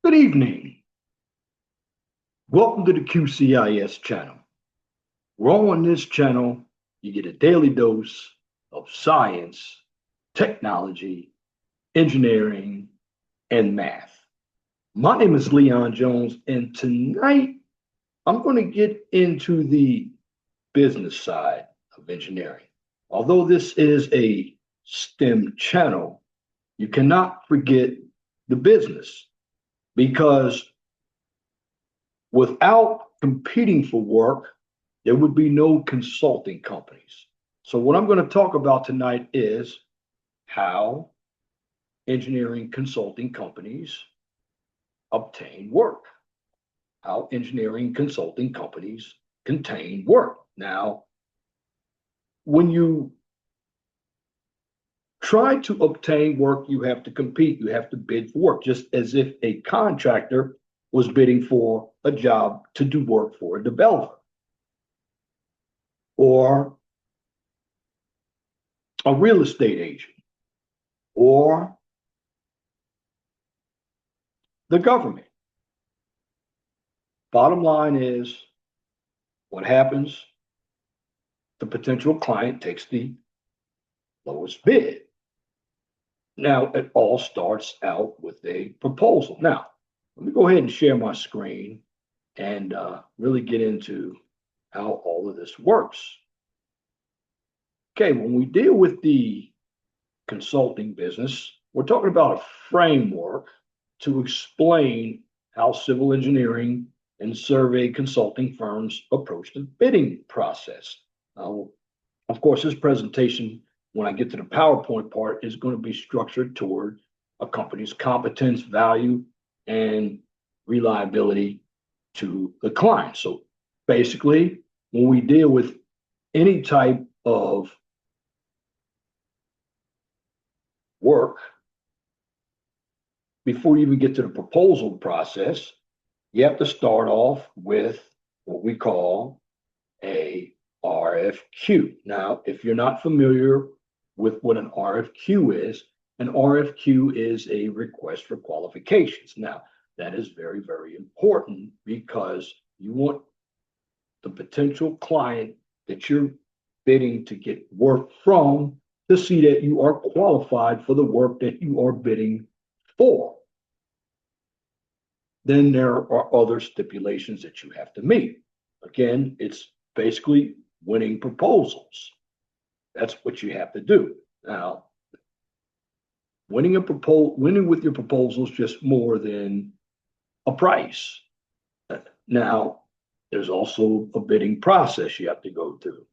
Good evening. Welcome to the QCIS channel. We're on this channel, you get a daily dose of science, technology, engineering, and math. My name is Leon Jones, and tonight I'm going to get into the business side of engineering. Although this is a STEM channel, you cannot forget the business because without competing for work, there would be no consulting companies. So, what I'm going to talk about tonight is how engineering consulting companies obtain work, how engineering consulting companies contain work. Now, when you try to obtain work, you have to compete, you have to bid for work, just as if a contractor was bidding for a job to do work for a developer or a real estate agent or the government. Bottom line is what happens, the potential client takes the lowest bid. Now, it all starts out with a proposal. Now, let me go ahead and share my screen and really get into how all of this works. Okay, when we deal with the consulting business, we're talking about a framework to explain how civil engineering and survey consulting firms approach the bidding process. Of course, this presentation, when I get to the PowerPoint part, is going to be structured toward a company's competence, value, and reliability to the client. So basically, when we deal with any type of work, before you even get to the proposal process, you have to start off with what we call a RFQ. Now, if you're not familiar with what an RFQ is a request for qualifications. Now, that is very, very important because you want the potential client that you're bidding to get work from to see that you are qualified for the work that you are bidding for. Then there are other stipulations that you have to meet. Again, it's basically winning proposals. That's what you have to do. Now, winning with your proposal is just more than a price. Now, there's also a bidding process you have to go through.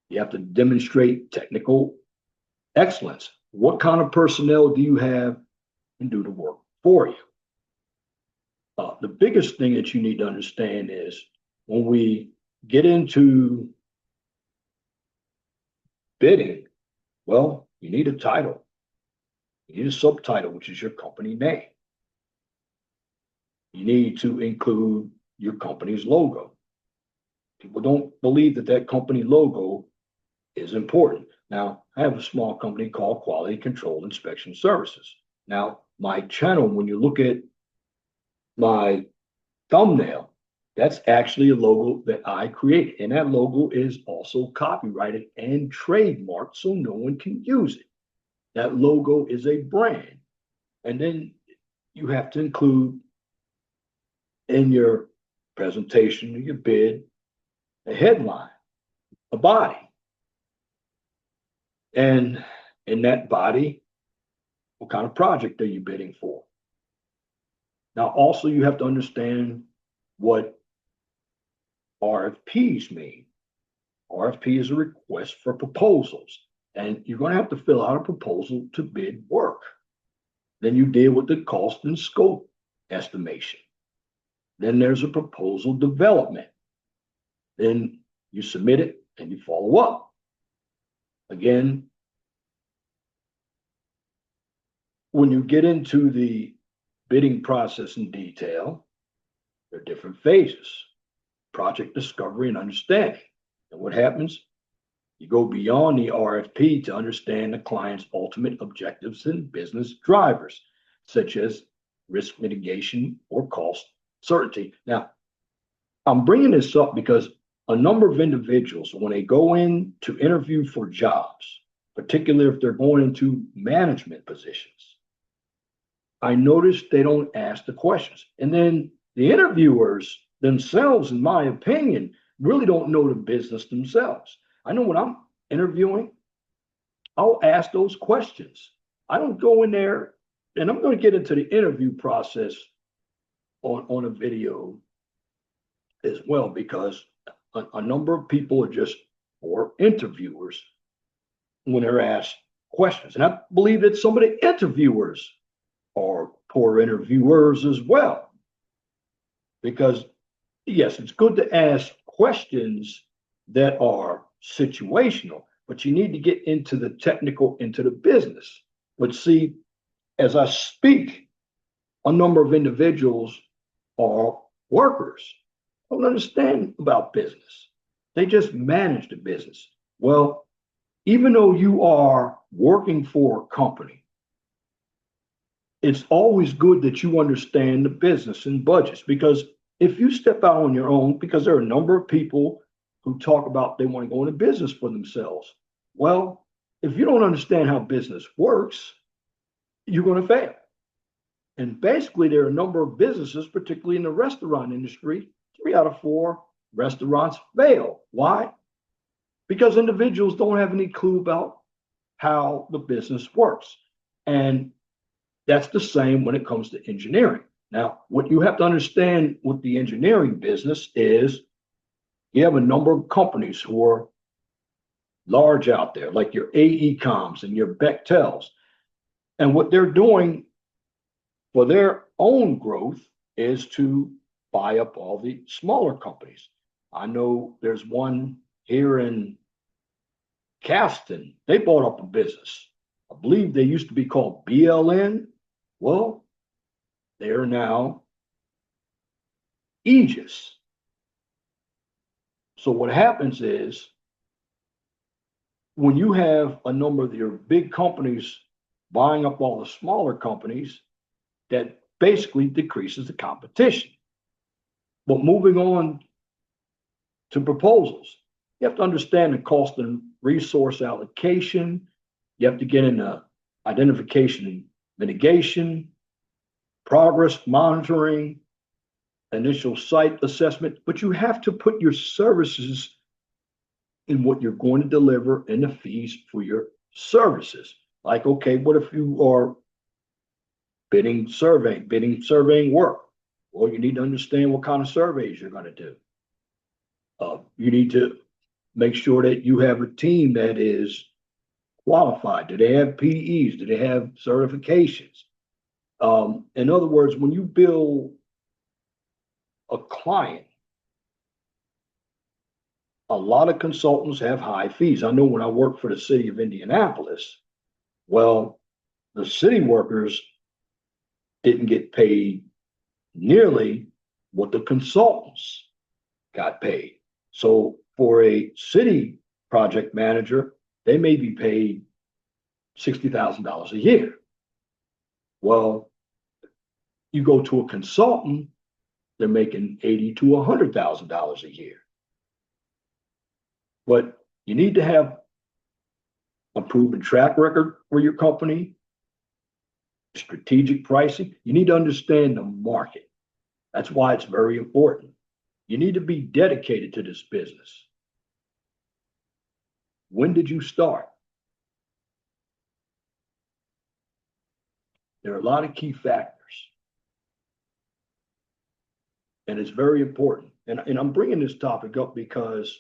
You have to demonstrate technical excellence. What kind of personnel do you have and do the work for you? The biggest thing that you need to understand is when we get into bidding, well, you need a title. You need a subtitle, which is your company name. You need to include your company's logo. People don't believe that that company logo is important. Now, I have a small company called Quality Control Inspection Services. Now, my channel, when you look at my thumbnail, that's actually a logo that I created. And that logo is also copyrighted and trademarked so no one can use it. That logo is a brand. And then you have to include in your presentation, your bid, a headline, a body. And in that body, what kind of project are you bidding for? Now, also, you have to understand what RFPs mean. RFP is a request for proposals, and you're going to have to fill out a proposal to bid work. Then you deal with the cost and scope estimation. Then there's a proposal development. Then you submit it and you follow up. Again, when you get into the bidding process in detail, there are different phases: project discovery and understanding. And what happens? You go beyond the RFP to understand the client's ultimate objectives and business drivers, such as risk mitigation, or cost certainty. Now, I'm bringing this up because a number of individuals, when they go in to interview for jobs, particularly if they're going into management positions, I notice they don't ask the questions. And then the interviewers themselves, in my opinion, really don't know the business themselves. I know when I'm interviewing, I'll ask those questions. I don't go in there, and I'm going to get into the interview process on a video as well, because a number of people are just poor interviewers when they're asked questions. And I believe that some of the interviewers are poor interviewers as well. Because, yes, it's good to ask questions that are situational, but you need to get into the technical, into the business. But see, as I speak, a number of individuals are workers, don't understand about business. They just manage the business. Well, even though you are working for a company, it's always good that you understand the business and budgets, because if you step out on your own, because there are a number of people who talk about they want to go into business for themselves. Well, if you don't understand how business works, you're going to fail. And basically, there are a number of businesses, particularly in the restaurant industry, 3 out of 4 restaurants fail. Why? Because individuals don't have any clue about how the business works. And that's the same when it comes to engineering. Now, what you have to understand with the engineering business is you have a number of companies who are large out there, like your AECOMs and your Bechtels. And what they're doing for their own growth is to buy up all the smaller companies. I know there's one here in Caston. They bought up a business. I believe they used to be called BLN. Well, they're now Aegis. So what happens is when you have a number of your big companies buying up all the smaller companies, that basically decreases the competition. But moving on to proposals, you have to understand the cost and resource allocation. You have to get into identification and mitigation, progress monitoring, initial site assessment, but you have to put your services in what you're going to deliver and the fees for your services. Like, okay, what if you are bidding surveying work? Well, you need to understand what kind of surveys you're going to do. You need to make sure that you have a team that is qualified. Do they have PEs? Do they have certifications? In other words, when you bill a client, a lot of consultants have high fees. I know when I worked for the city of Indianapolis, well, the city workers didn't get paid nearly what the consultants got paid. So for a city project manager, they may be paid $60,000 a year. Well, you go to a consultant, they're making $80,000 to $100,000 a year. But you need to have a proven track record for your company, strategic pricing. You need to understand the market. That's why it's very important. You need to be dedicated to this business. When did you start? There are a lot of key factors. And it's very important. And I'm bringing this topic up because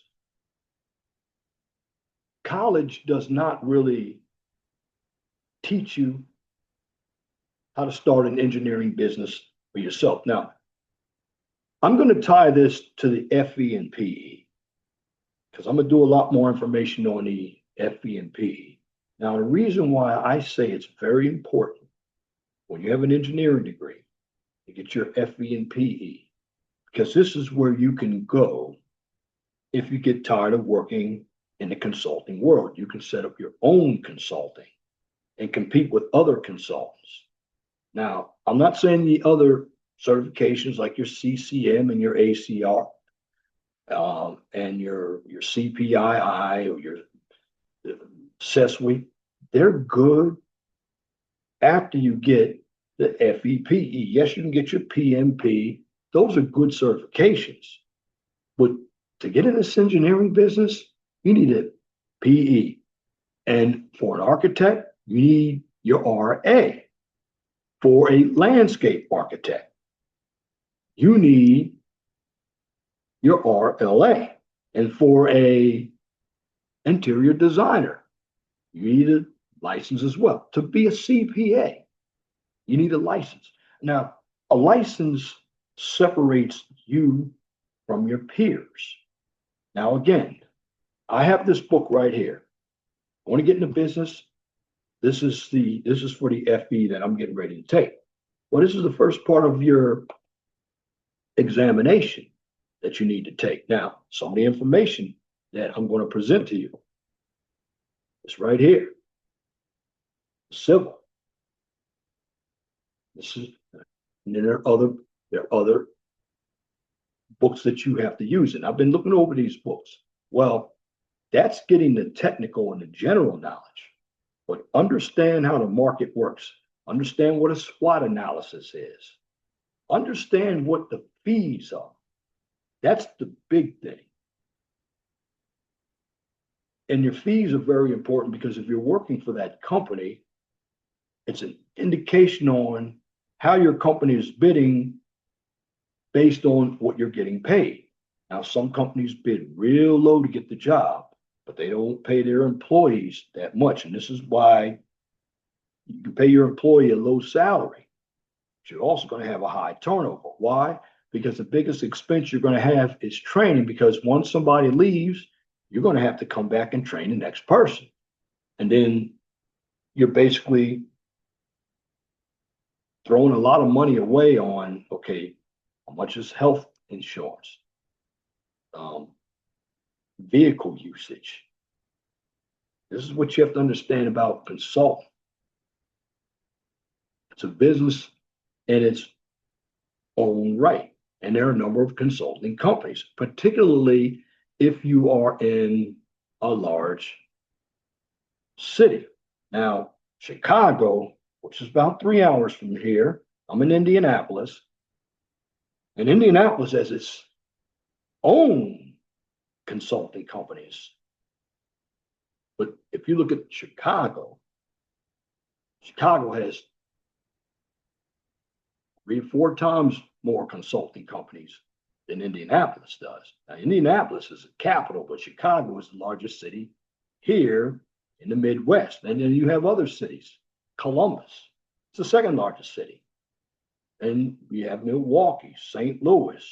college does not really teach you how to start an engineering business for yourself. Now, I'm going to tie this to the FE and PE because I'm going to do a lot more information on the FE and PE. Now, the reason why I say it's very important when you have an engineering degree to get your FE and PE, because this is where you can go if you get tired of working in the consulting world. You can set up your own consulting and compete with other consultants. Now, I'm not saying the other certifications like your CCM and your ACR, and your CPII or your CESWI, they're good after you get the FEPE. Yes, you can get your PMP. Those are good certifications. But to get in this engineering business, you need a PE. And for an architect, you need your RA. For a landscape architect, you need your RLA. And for a interior designer, you need a license as well. To be a CPA, you need a license. Now, a license separates you from your peers. Now, again, I have this book right here. I want to get into business. This is for the FE that I'm getting ready to take. Well, this is the first part of your examination that you need to take. Now, some of the information that I'm going to present to you is right here. Civil. This is, and then there are other books that you have to use. And I've been looking over these books. Well, that's getting the technical and the general knowledge. But understand how the market works. Understand what a SWOT analysis is. Understand what the fees are. That's the big thing. And your fees are very important because if you're working for that company, it's an indication on how your company is bidding based on what you're getting paid. Now, some companies bid real low to get the job, but they don't pay their employees that much. And this is why you can pay your employee a low salary. But you're also going to have a high turnover. Why? Because the biggest expense you're going to have is training, because once somebody leaves, you're going to have to come back and train the next person. And then you're basically throwing a lot of money away on, okay, how much is health insurance? Vehicle usage. This is what you have to understand about consulting. It's a business in its own right. And there are a number of consulting companies, particularly if you are in a large city. Now, Chicago, which is about 3 hours from here, I'm in Indianapolis, and Indianapolis has its own consulting companies. But if you look at Chicago, Chicago has 3 or 4 times more consulting companies than Indianapolis does. Now, Indianapolis is a capital, but Chicago is the largest city here in the Midwest. And then you have other cities. Columbus, it's the second largest city. And you have Milwaukee, St. Louis,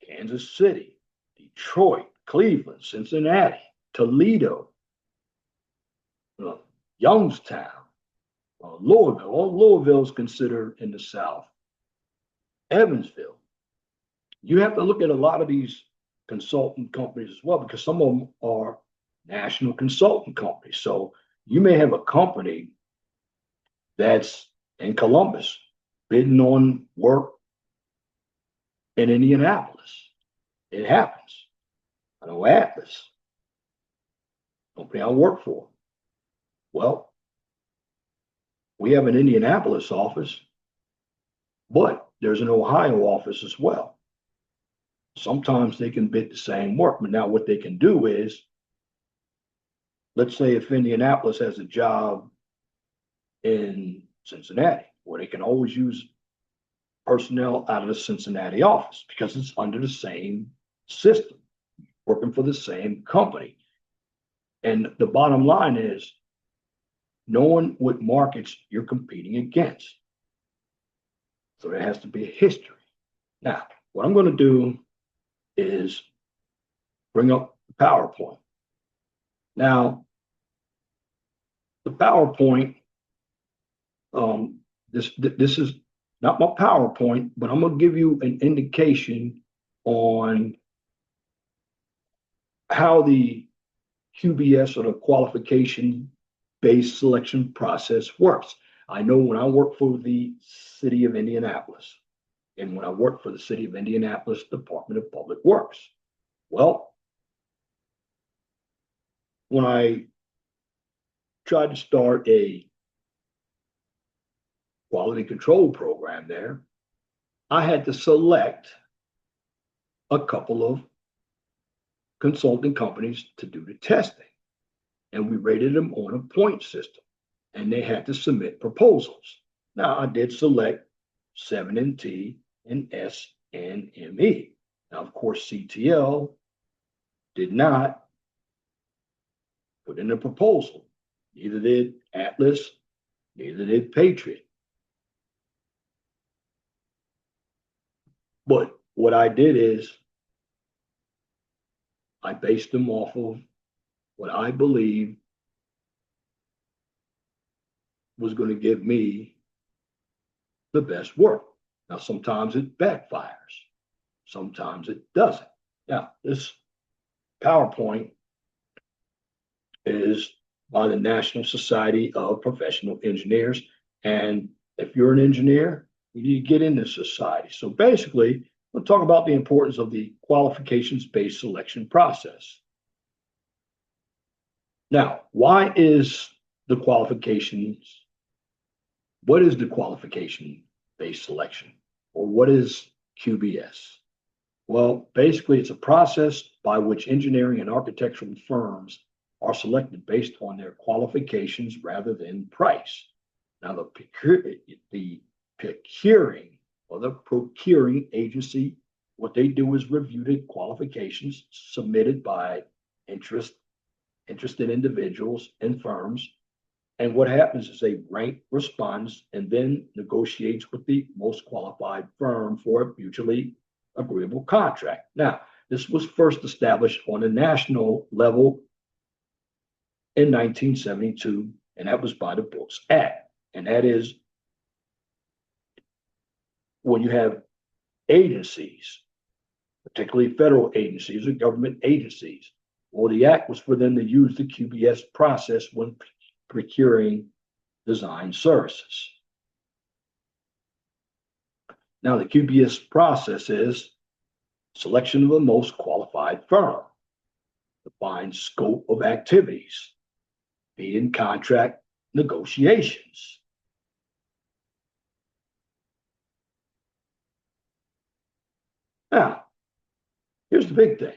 Kansas City, Detroit, Cleveland, Cincinnati, Toledo, Youngstown, Louisville. All Louisville is considered in the South. Evansville. You have to look at a lot of these consultant companies as well, because some of them are national consultant companies. So you may have a company that's in Columbus bidding on work in Indianapolis. It happens. I know Atlas, company I work for. Well, we have an Indianapolis office, but there's an Ohio office as well. Sometimes they can bid the same work, but now what they can do is, let's say if Indianapolis has a job in Cincinnati, well, they can always use personnel out of the Cincinnati office because it's under the same system, working for the same company. And the bottom line is knowing what markets you're competing against. So there has to be a history. Now, what I'm going to do is bring up the PowerPoint. Now, the PowerPoint, this is not my PowerPoint, but I'm going to give you an indication on how the QBS, or the qualification based selection process, works. I know when I worked for the city of Indianapolis and when I worked for the city of Indianapolis Department of Public Works. Well, when I tried to start a quality control program there, I had to select a couple of consulting companies to do the testing. And we rated them on a point system. And they had to submit proposals. Now, I did select 7NT and SNME. Now, of course, CTL did not put in a proposal. Neither did Atlas, neither did Patriot. But what I did is I based them off of what I believe was going to give me the best work. Now, sometimes it backfires. Sometimes it doesn't. Now, this PowerPoint is by the National Society of Professional Engineers. And if you're an engineer, you need to get in this society. So basically, we'll talk about the importance of the qualifications-based selection process. Now, why is the qualifications? What is the qualification-based selection? Or what is QBS? Well, basically, it's a process by which engineering and architectural firms are selected based on their qualifications rather than price. Now, the procuring agency, what they do is review the qualifications submitted by interested individuals and firms. And what happens is they rank response and then negotiates with the most qualified firm for a mutually agreeable contract. Now, this was first established on a national level in 1972, and that was by the Brooks Act. And that is when you have agencies, particularly federal agencies or government agencies, well, the act was for them to use the QBS process when procuring design services. Now, the QBS process is selection of the most qualified firm, defined scope of activities, fee and contract negotiations. Now, here's the big thing.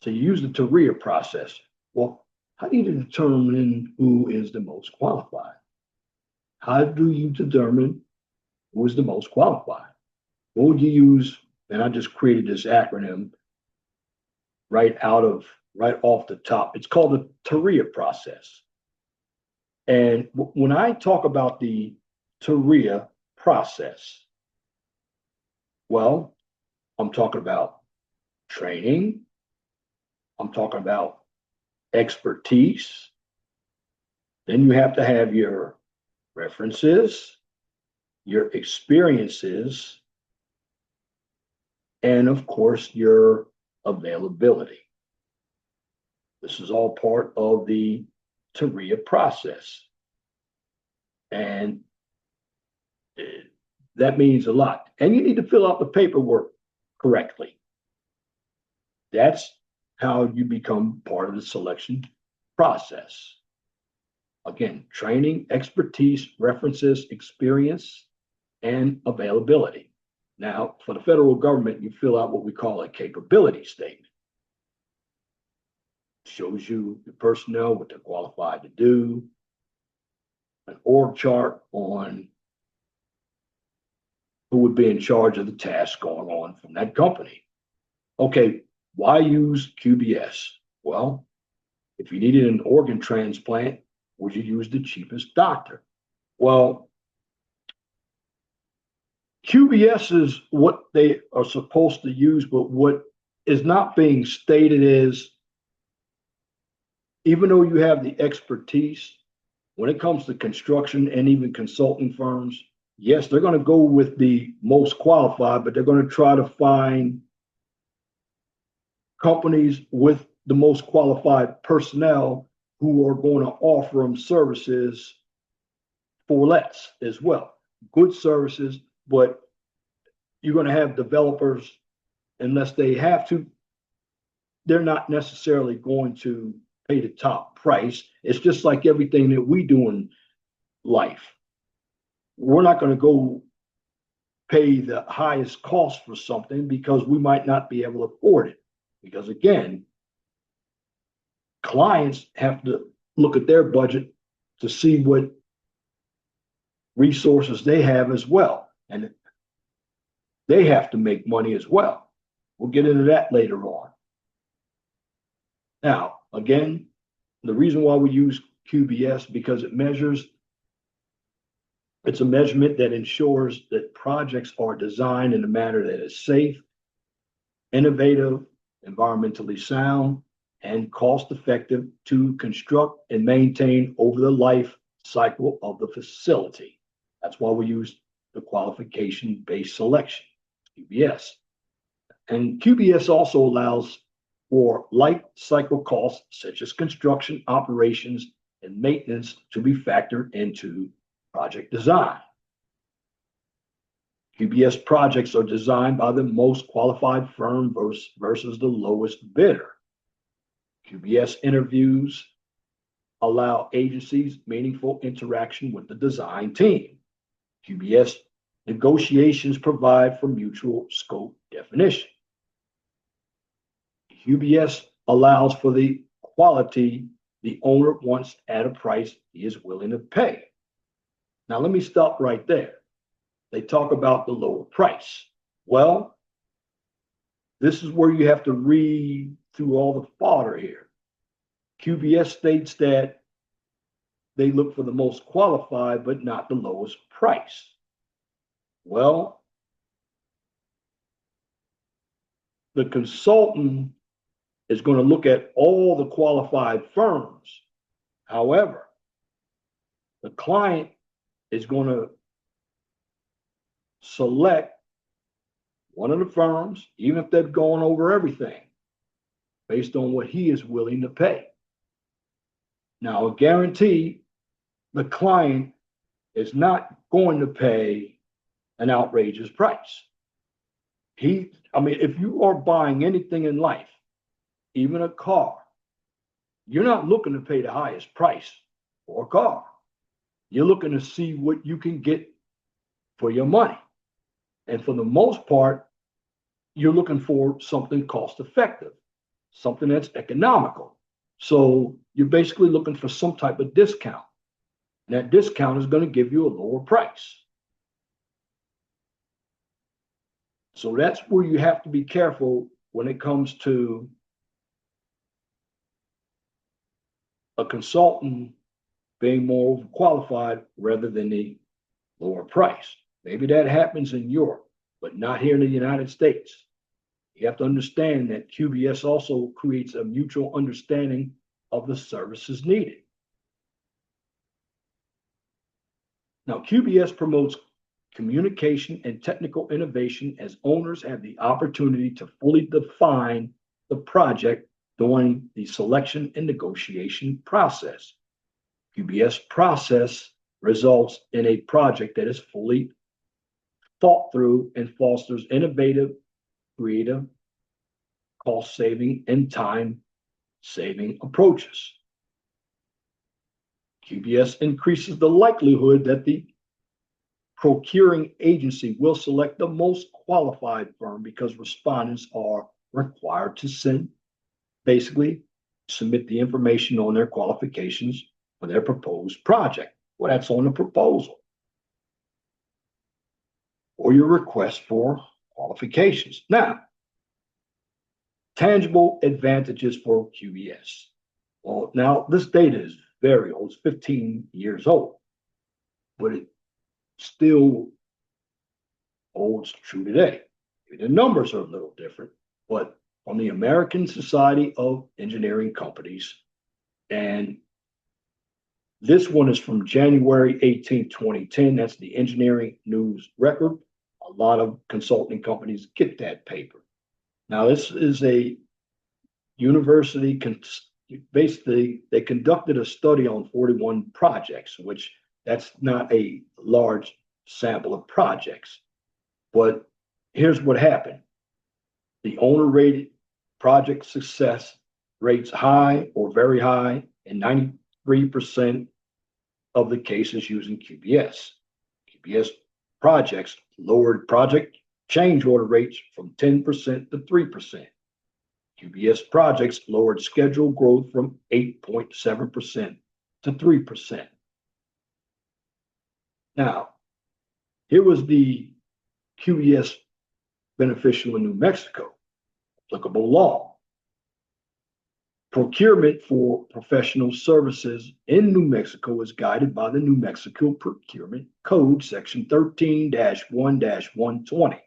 So you use the TRIA process. Well, how do you determine who is the most qualified? How do you determine who is the most qualified? What would you use? And I just created this acronym right off the top. It's called the TRIA process. And when I talk about the TRIA process, well, I'm talking about training. I'm talking about expertise. Then you have to have your references, your experiences, and of course, your availability. This is all part of the TRIA process. And that means a lot. And you need to fill out the paperwork correctly. That's how you become part of the selection process. Again, training, expertise, references, experience, and availability. Now, for the federal government, you fill out what we call a capability statement. Shows you the personnel, what they're qualified to do, an org chart on who would be in charge of the task going on from that company. Okay, why use QBS? Well, if you needed an organ transplant, would you use the cheapest doctor? Well, QBS is what they are supposed to use, but what is not being stated is, even though you have the expertise, when it comes to construction and even consulting firms, yes, they're going to go with the most qualified, but they're going to try to find companies with the most qualified personnel who are going to offer them services for less as well. Good services, but you're going to have developers, unless they have to, they're not necessarily going to pay the top price. It's just like everything that we do in life. We're not going to go pay the highest cost for something because we might not be able to afford it. Because again, clients have to look at their budget to see what resources they have as well. And they have to make money as well. We'll get into that later on. Now, again, the reason why we use QBS because it's a measurement that ensures that projects are designed in a manner that is safe, innovative, environmentally sound, and cost effective to construct and maintain over the life cycle of the facility. That's why we use the qualification-based selection, QBS. And QBS also allows for life cycle costs such as construction, operations, and maintenance to be factored into project design. QBS projects are designed by the most qualified firm versus the lowest bidder. QBS interviews allow agencies meaningful interaction with the design team. QBS negotiations provide for mutual scope definition. QBS allows for the quality the owner wants at a price he is willing to pay. Now, let me stop right there. They talk about the lower price. Well, this is where you have to read through all the fodder here. QBS states that they look for the most qualified, but not the lowest price. Well, the consultant is going to look at all the qualified firms. However, the client is going to select one of the firms, even if they've gone over everything, based on what he is willing to pay. Now, a guarantee the client is not going to pay an outrageous price. If you are buying anything in life, even a car, you're not looking to pay the highest price for a car. You're looking to see what you can get for your money. And for the most part, you're looking for something cost effective, something that's economical. So you're basically looking for some type of discount. And that discount is going to give you a lower price. So that's where you have to be careful when it comes to a consultant being more qualified rather than the lower price. Maybe that happens in Europe, but not here in the United States. You have to understand that QBS also creates a mutual understanding of the services needed. Now, QBS promotes communication and technical innovation as owners have the opportunity to fully define the project during the selection and negotiation process. QBS process results in a project that is fully thought through and fosters innovative, creative, cost-saving, and time-saving approaches. QBS increases the likelihood that the procuring agency will select the most qualified firm because respondents are required to submit the information on their qualifications for their proposed project. Well, that's on the proposal or your request for qualifications. Now, tangible advantages for QBS. Well, now this data is very old, it's 15 years old, but it still holds true today. The numbers are a little different, but on the American Society of Engineering Companies, and this one is from January 18, 2010. That's the Engineering News Record. A lot of consulting companies get that paper. Now, this is a university basically they conducted a study on 41 projects, which that's not a large sample of projects. But here's what happened. The owner rated project success rates high or very high in 93% of the cases using QBS. QBS projects lowered project change order rates from 10% to 3%. QBS projects lowered schedule growth from 8.7% to 3%. Now, here was the QBS beneficial in New Mexico, applicable law. Procurement for professional services in New Mexico is guided by the New Mexico Procurement Code, Section 13-1-120.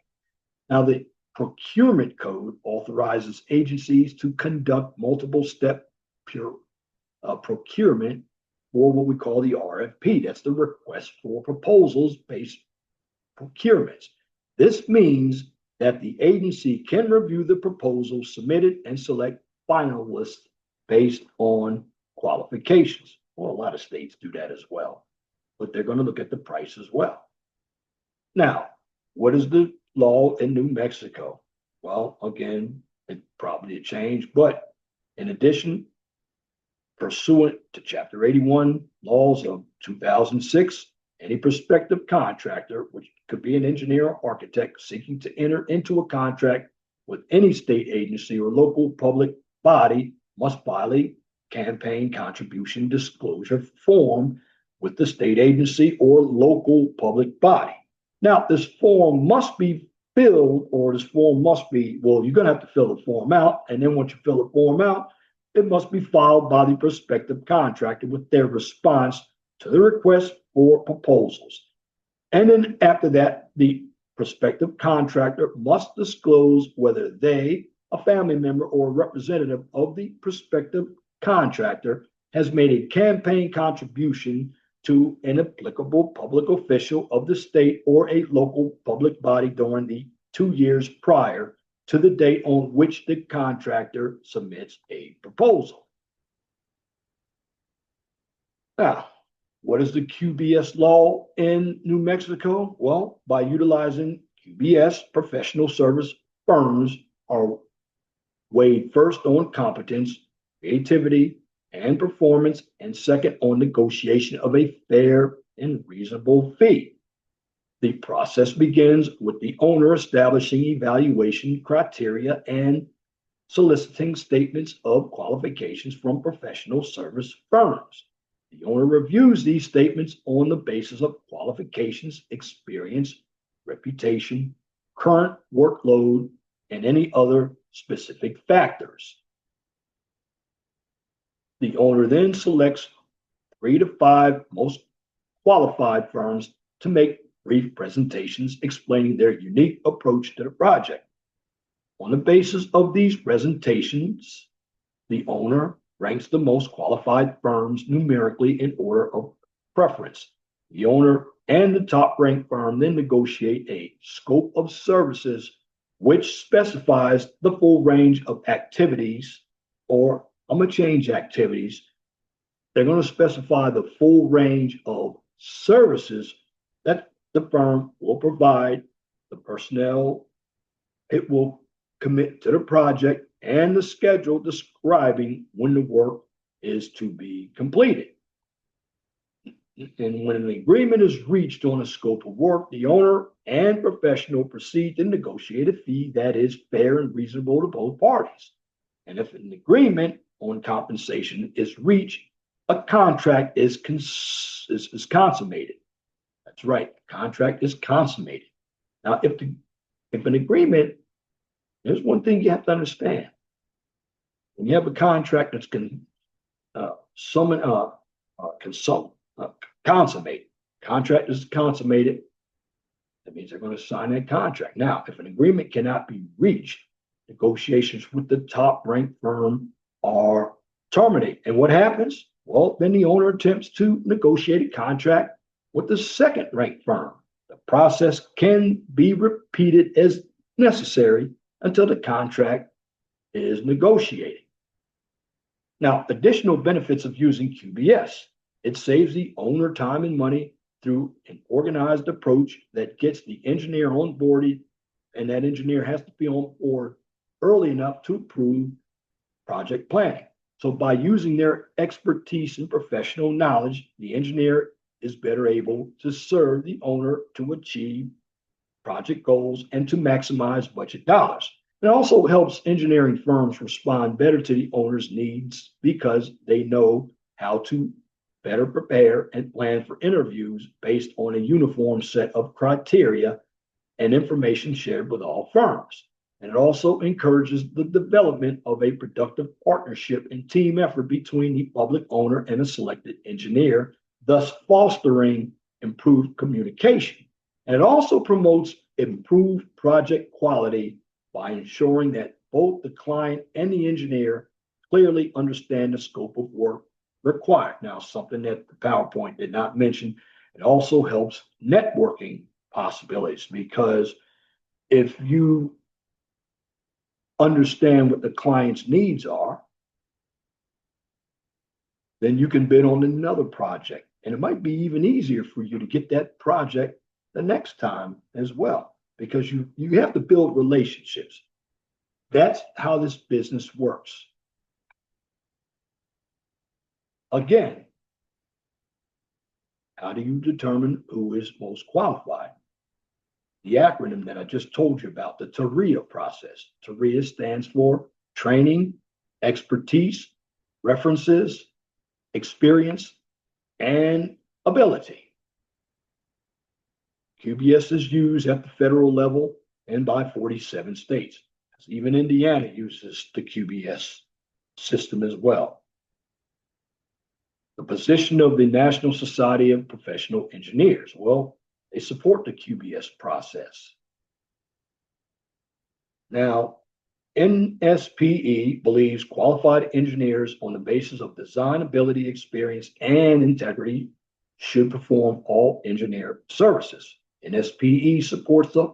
Now, the Procurement Code authorizes agencies to conduct multiple step procurement for what we call the RFP. That's the request for proposals based procurements. This means that the agency can review the proposal submitted and select finalists based on qualifications. Well, a lot of states do that as well, but they're going to look at the price as well. Now, what is the law in New Mexico? Well, again, it probably a change, but in addition, pursuant to Chapter 81 laws of 2006, any prospective contractor, which could be an engineer or architect seeking to enter into a contract with any state agency or local public body, must file a campaign contribution disclosure form with the state agency or local public body. Now, this form must be filled, or this form must be, well, you're going to have to fill the form out. And then once you fill the form out, it must be filed by the prospective contractor with their response to the request for proposals. And then after that, the prospective contractor must disclose whether they, a family member or representative of the prospective contractor, has made a campaign contribution to an applicable public official of the state or a local public body during the 2 years prior to the date on which the contractor submits a proposal. Now, what is the QBS law in New Mexico? Well, by utilizing QBS, professional service firms are weighed first on competence, creativity, and performance, and second on negotiation of a fair and reasonable fee. The process begins with the owner establishing evaluation criteria and soliciting statements of qualifications from professional service firms. The owner reviews these statements on the basis of qualifications, experience, reputation, current workload, and any other specific factors. The owner then selects 3 to 5 most qualified firms to make brief presentations explaining their unique approach to the project. On the basis of these presentations, the owner ranks the most qualified firms numerically in order of preference. The owner and the top ranked firm then negotiate a scope of services which specifies the full range of activities, or I'm going to change activities. They're going to specify the full range of services that the firm will provide, the personnel it will commit to the project, and the schedule describing when the work is to be completed. And when an agreement is reached on a scope of work, the owner and professional proceed to negotiate a fee that is fair and reasonable to both parties. And if an agreement on compensation is reached, a contract is consummated. That's right, contract is consummated. Now, if an agreement, there's one thing you have to understand. When you have a contract that's consummated, contract is consummated, that means they're going to sign that contract. Now, if an agreement cannot be reached, negotiations with the top ranked firm are terminated. And what happens? Well, then the owner attempts to negotiate a contract with the second ranked firm. The process can be repeated as necessary until the contract is negotiated. Now, additional benefits of using QBS. It saves the owner time and money through an organized approach that gets the engineer onboarded, and that engineer has to be on board early enough to approve project planning. So by using their expertise and professional knowledge, the engineer is better able to serve the owner to achieve project goals and to maximize budget dollars. It also helps engineering firms respond better to the owner's needs because they know how to better prepare and plan for interviews based on a uniform set of criteria and information shared with all firms. And it also encourages the development of a productive partnership and team effort between the public owner and a selected engineer, thus fostering improved communication. And it also promotes improved project quality by ensuring that both the client and the engineer clearly understand the scope of work required. Now, something that the PowerPoint did not mention, it also helps networking possibilities because if you understand what the client's needs are, then you can bid on another project. And it might be even easier for you to get that project the next time as well, because you have to build relationships. That's how this business works. Again, how do you determine who is most qualified? The acronym that I just told you about, the TRIA process. TRIA stands for training, expertise, references, experience, and ability. QBS is used at the federal level and by 47 states. Even Indiana uses the QBS system as well. The position of the National Society of Professional Engineers. Well, they support the QBS process. Now, NSPE believes qualified engineers on the basis of design ability, experience, and integrity should perform all engineer services. NSPE supports the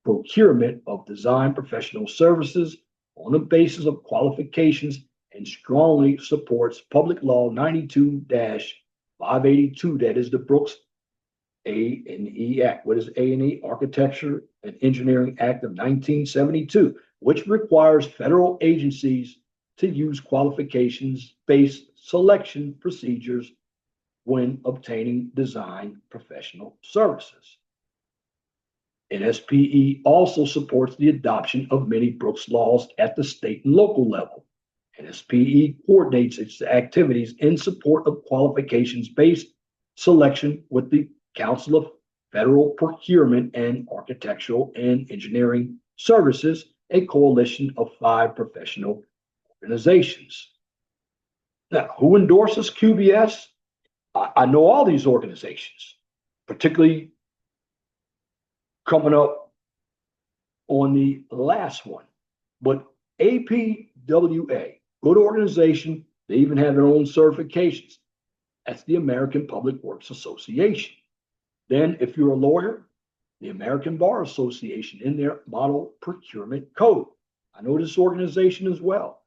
procurement of design professional services on the basis of qualifications and strongly supports Public Law 92-582, that is the Brooks A&E Act. What is A&E? Architecture and Engineering Act of 1972, which requires federal agencies to use qualifications-based selection procedures when obtaining design professional services. NSPE also supports the adoption of many Brooks laws at the state and local level. NSPE coordinates its activities in support of qualifications-based selection with the Council of Federal Procurement and Architectural and Engineering Services, a coalition of 5 professional organizations. Now, who endorses QBS? I know all these organizations, particularly coming up on the last one. But APWA, good organization, they even have their own certifications. That's the American Public Works Association. Then, if you're a lawyer, the American Bar Association in their Model Procurement Code. I know this organization as well.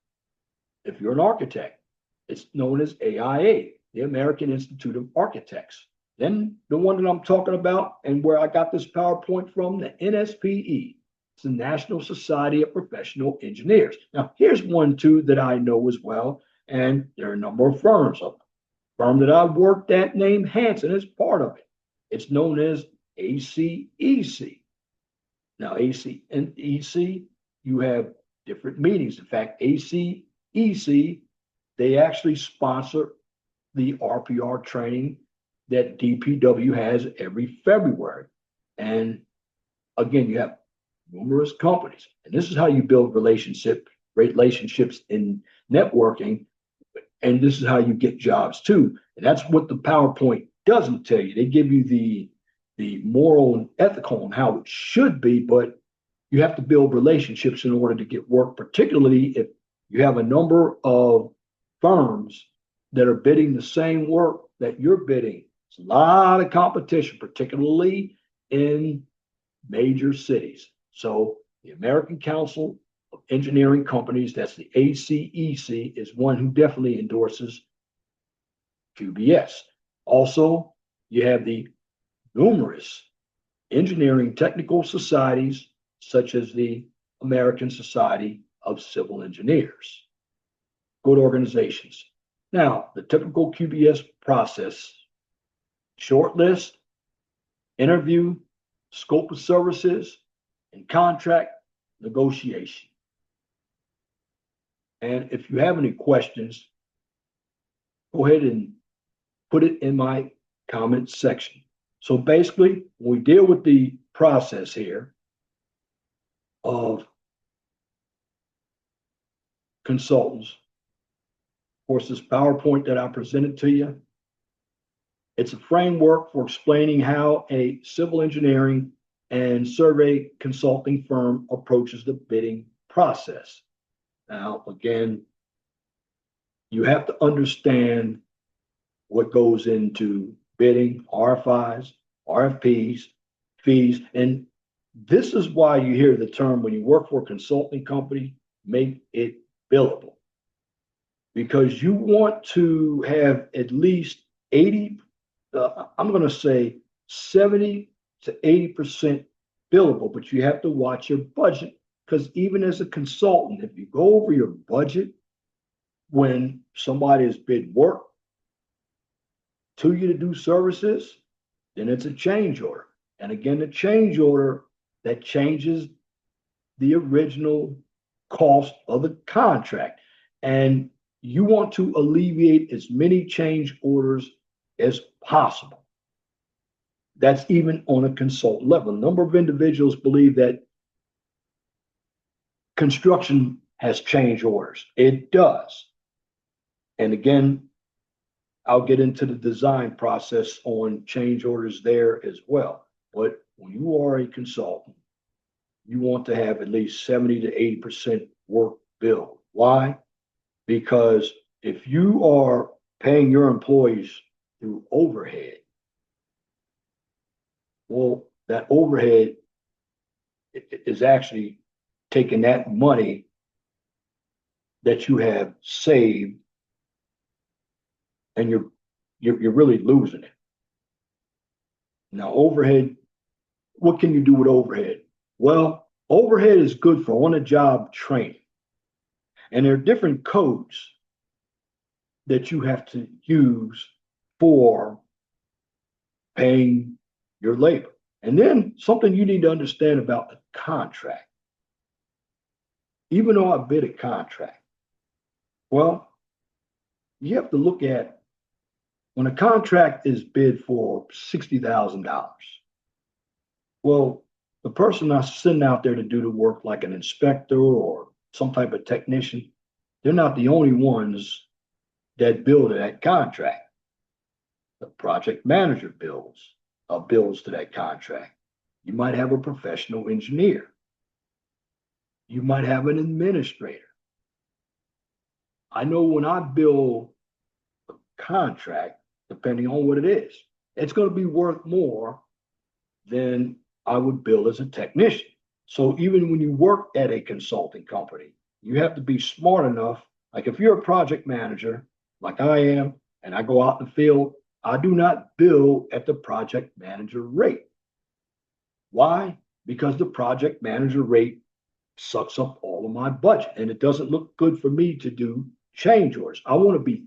If you're an architect, it's known as AIA, the American Institute of Architects. Then the one that I'm talking about and where I got this PowerPoint from, the NSPE. It's the National Society of Professional Engineers. Now, here's one too that I know as well, and there are a number of firms. A firm that I've worked at named Hanson is part of it. It's known as ACEC. Now, AC and EC, you have different meetings. In fact, ACEC, they actually sponsor the RPR training that DPW has every February. And again, you have numerous companies. And this is how you build relationships in networking. And this is how you get jobs too. And that's what the PowerPoint doesn't tell you. They give you the moral and ethical and how it should be, but you have to build relationships in order to get work, particularly if you have a number of firms that are bidding the same work that you're bidding. It's a lot of competition, particularly in major cities. So the American Council of engineering companies, that's the ACEC, is one who definitely endorses QBS. Also, you have the numerous engineering technical societies, such as the American Society of Civil Engineers. Good organizations. Now, the typical QBS process: shortlist, interview, scope of services, and contract negotiation. And if you have any questions, go ahead and put it in my comment section. So basically, when we deal with the process here of consultants, of course, this PowerPoint that I presented to you, it's a framework for explaining how a civil engineering and survey consulting firm approaches the bidding process. Now, again, you have to understand what goes into bidding, RFIs, RFPs, fees. And this is why you hear the term, when you work for a consulting company, make it billable. Because you want to have at least 80, I'm going to say 70 to 80% billable, but you have to watch your budget. Because even as a consultant, if you go over your budget when somebody has bid work to you to do services, then it's a change order. And again, the change order that changes the original cost of the contract. And you want to alleviate as many change orders as possible. That's even on a consultant level. A number of individuals believe that construction has change orders. It does. And again, I'll get into the design process on change orders there as well. But when you are a consultant, you want to have at least 70 to 80% work billed. Why? Because if you are paying your employees through overhead, well, that overhead is actually taking that money that you have saved, and you're really losing it. Now, overhead, what can you do with overhead? Well, overhead is good for on-the-job training. And there are different codes that you have to use for paying your labor. And then something you need to understand about the contract. Even though I bid a contract, well, you have to look at when a contract is bid for $60,000. Well, the person that's sitting out there to do the work, like an inspector or some type of technician, they're not the only ones that build that contract. The project manager bills to that contract. You might have a professional engineer. You might have an administrator. I know when I bill a contract, depending on what it is, it's going to be worth more than I would bill as a technician. So even when you work at a consulting company, you have to be smart enough. Like if you're a project manager, like I am, and I go out in the field, I do not bill at the project manager rate. Why? Because the project manager rate sucks up all of my budget, and it doesn't look good for me to do change orders. I want to be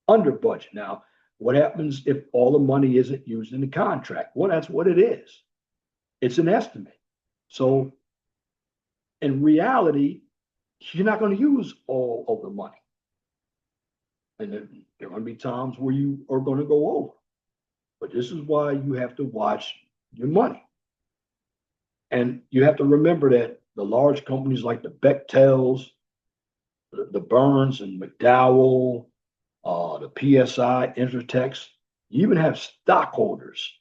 under budget. Now, what happens if all the money isn't used in the contract? Well, that's what it is. It's an estimate. So in reality, you're not going to use all of the money. And there are going to be times where you are going to go over. But this is why you have to watch your money. And you have to remember that the large companies like the Bechtels, the Burns and McDowell, the PSI, Intertex, you even have stockholders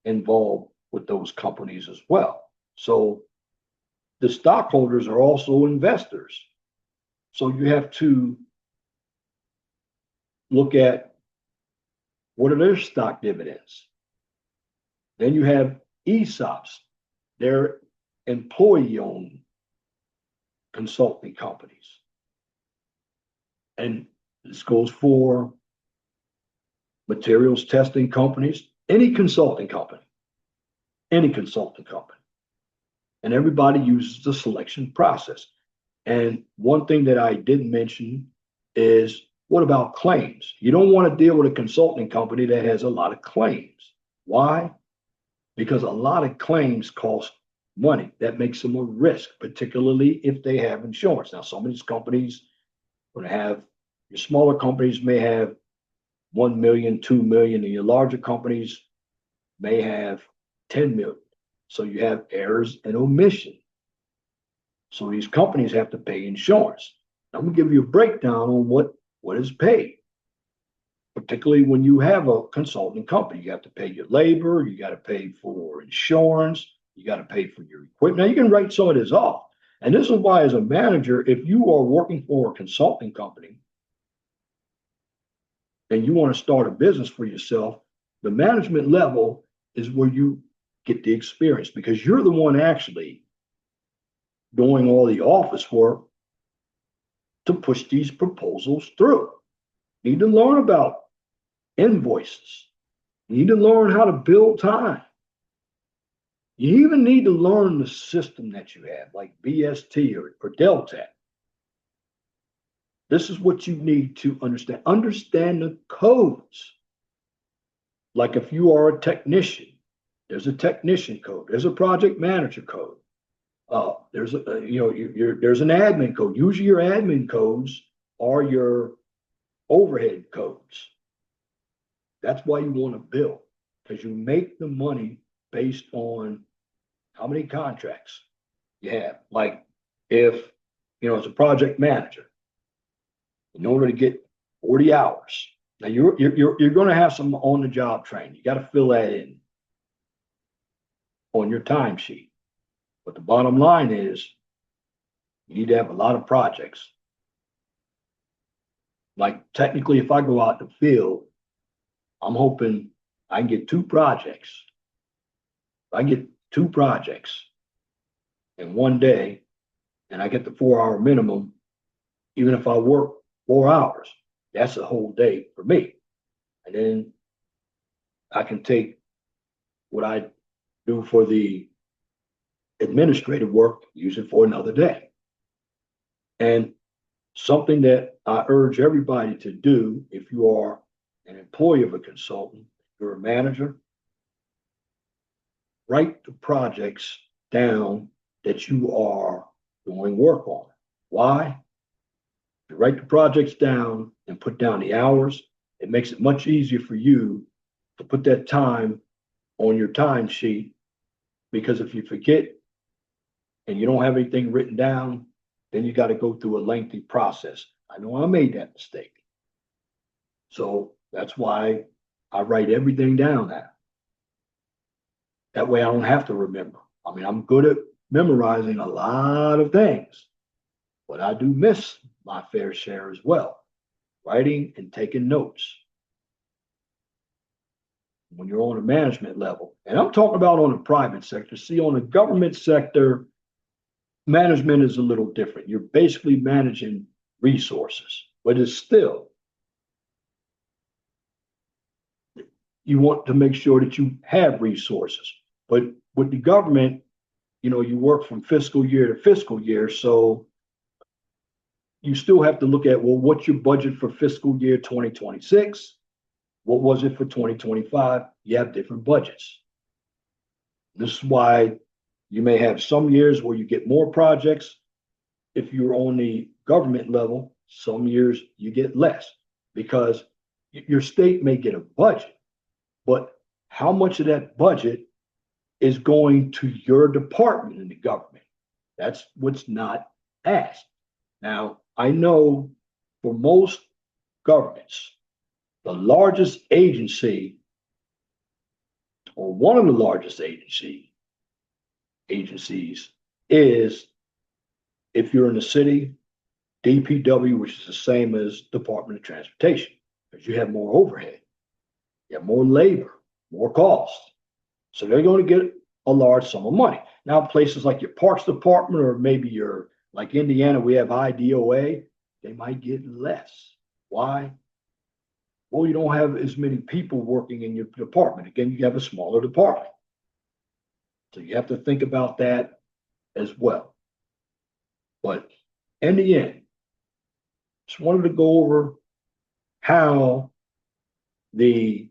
involved with those companies as well. So the stockholders are also investors. So you have to look at what are their stock dividends. Then you have ESOPs. They're employee owned consulting companies. And this goes for materials testing companies, any consulting company, any consulting company. And everybody uses the selection process. And one thing that I didn't mention is, what about claims? You don't want to deal with a consulting company that has a lot of claims. Why? Because a lot of claims cost money. That makes them a risk, particularly if they have insurance. Now, some of these companies would have, your smaller companies may have 1 million, 2 million, and your larger companies may have 10 million. So you have errors and omission. So these companies have to pay insurance. I'm going to give you a breakdown on what is paid. Particularly when you have a consulting company, you have to pay your labor, you got to pay for insurance, you got to pay for your equipment. Now you can write some of this off. And this is why, as a manager, if you are working for a consulting company and you want to start a business for yourself, the management level is where you get the experience, because you're the one actually doing all the office work to push these proposals through. You need to learn about invoices. You need to learn how to build time. You even need to learn the system that you have, like BST or Delta. This is what you need to understand. Understand the codes. Like if you are a technician, there's a technician code. There's a project manager code. There's there's an admin code. Usually your admin codes are your overhead codes. That's why you want to build, because you make the money based on how many contracts you have. Like if, as a project manager, in order to get 40 hours, now you're going to have some on the job training. You got to fill that in on your timesheet. But the bottom line is, you need to have a lot of projects. Like technically, if I go out in the field, I'm hoping I can get 2 projects. If I get 2 projects in one day, and I get the 4-hour minimum, even if I work 4 hours, that's a whole day for me. And then I can take what I do for the administrative work, use it for another day. And something that I urge everybody to do, if you are an employee of a consultant, you're a manager, write the projects down that you are doing work on. Why? If you write the projects down and put down the hours, it makes it much easier for you to put that time on your timesheet, because if you forget and you don't have anything written down, then you got to go through a lengthy process. I know I made that mistake. So that's why I write everything down now. That way I don't have to remember. I mean, I'm good at memorizing a lot of things, but I do miss my fair share as well, writing and taking notes. When you're on a management level, and I'm talking about on the private sector. See, on the government sector, management is a little different. You're basically managing resources, but it's still, you want to make sure that you have resources. But with the government, you work from fiscal year to fiscal year. So you still have to look at, well, what's your budget for fiscal year 2026? What was it for 2025? You have different budgets. This is why you may have some years where you get more projects. If you're on the government level, some years you get less, because your state may get a budget, but how much of that budget is going to your department in the government? That's what's not asked. Now, I know for most governments, the largest agency, or one of the largest agencies is, if you're in the city, DPW, which is the same as Department of Transportation, because you have more overhead, you have more labor, more cost. So they're going to get a large sum of money. Now, places like your Parks Department, or maybe your Like Indiana, we have high DOA, they might get less. Why? Well, you don't have as many people working in your department. Again, you have a smaller department. So you have to think about that as well. But in the end, just wanted to go over how the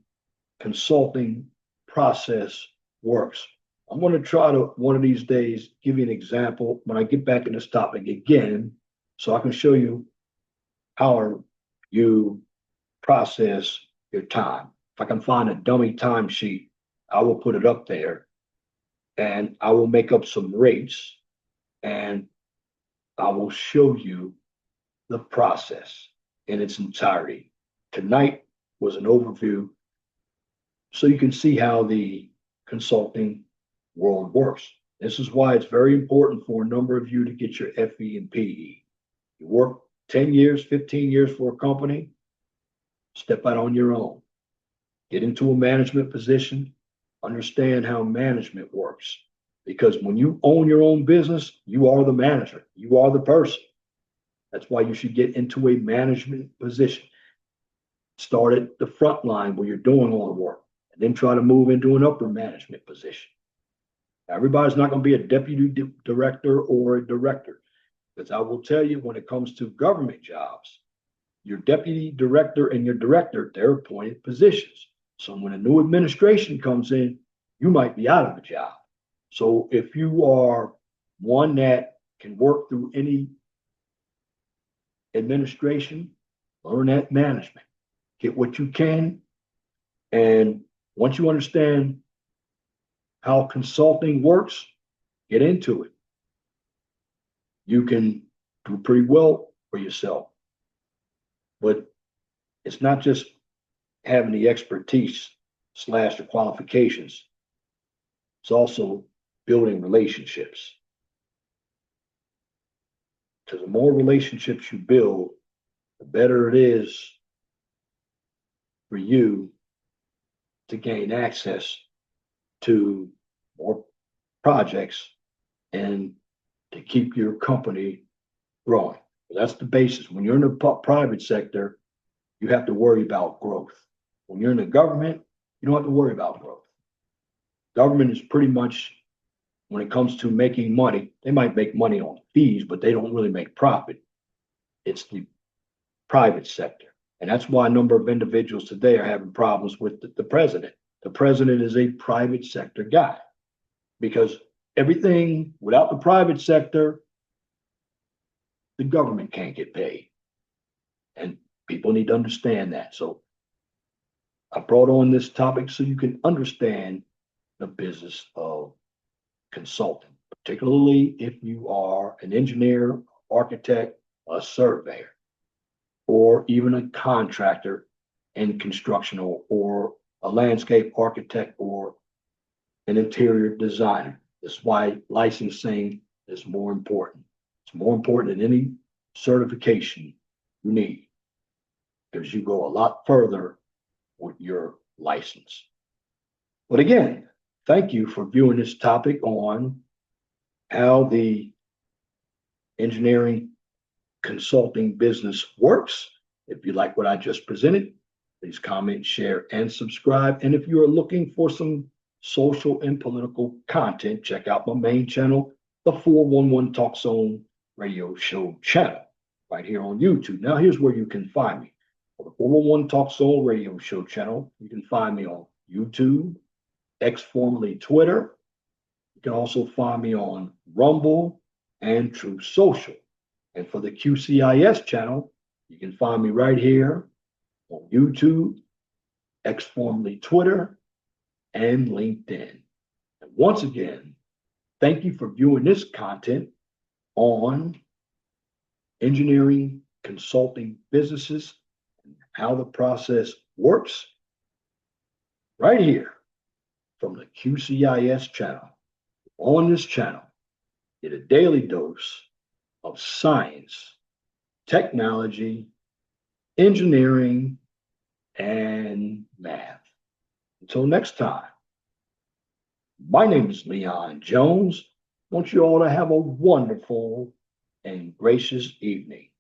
consulting process works. I'm going to try to one of these days give you an example when I get back in this topic again, so I can show you how you process your time. If I can find a dummy timesheet, I will put it up there and I will make up some rates and I will show you the process in its entirety. Tonight was an overview so you can see how the consulting world works. This is why it's very important for a number of you to get your FE and PE. You work 10 years, 15 years for a company, step out on your own. Get into a management position, understand how management works. Because when you own your own business, you are the manager, you are the person. That's why you should get into a management position. Start at the front line where you're doing all the work, and then try to move into an upper management position. Now, everybody's not going to be a deputy director or a director, because I will tell you when it comes to government jobs, your deputy director and your director, they're appointed positions. So when a new administration comes in, you might be out of a job. So if you are one that can work through any administration, learn that management, get what you can. And once you understand how consulting works, get into it. You can do pretty well for yourself. But it's not just having the expertise / the qualifications. It's also building relationships. Because the more relationships you build, the better it is for you to gain access to more projects and to keep your company growing. That's the basis. When you're in the private sector, you have to worry about growth. When you're in the government, you don't have to worry about growth. Government is pretty much, when it comes to making money, they might make money on fees, but they don't really make profit. It's the private sector. And that's why a number of individuals today are having problems with the president. The president is a private sector guy because everything without the private sector, the government can't get paid. And people need to understand that. So I brought on this topic so you can understand the business of consulting, particularly if you are an engineer, architect, a surveyor, or even a contractor in construction, or a landscape architect or an interior designer. That's why licensing is more important. It's more important than any certification you need because you go a lot further with your license. But again, thank you for viewing this topic on how the engineering consulting business works. If you like what I just presented, please comment, share, and subscribe. And if you are looking for some social and political content, check out my main channel, the 411 Talk Zone Radio Show channel, right here on YouTube. Now, here's where you can find me. For the 411 Talk Zone Radio Show channel, you can find me on YouTube, X formerly Twitter. You can also find me on Rumble and Truth Social. And for the QCIS channel, you can find me right here on YouTube, X formerly Twitter, and LinkedIn. And once again, thank you for viewing this content on engineering consulting businesses and how the process works right here from the QCIS channel. On this channel, get a daily dose of science, technology, engineering, and math. Until next time, my name is Leon Jones. I want you all to have a wonderful and gracious evening.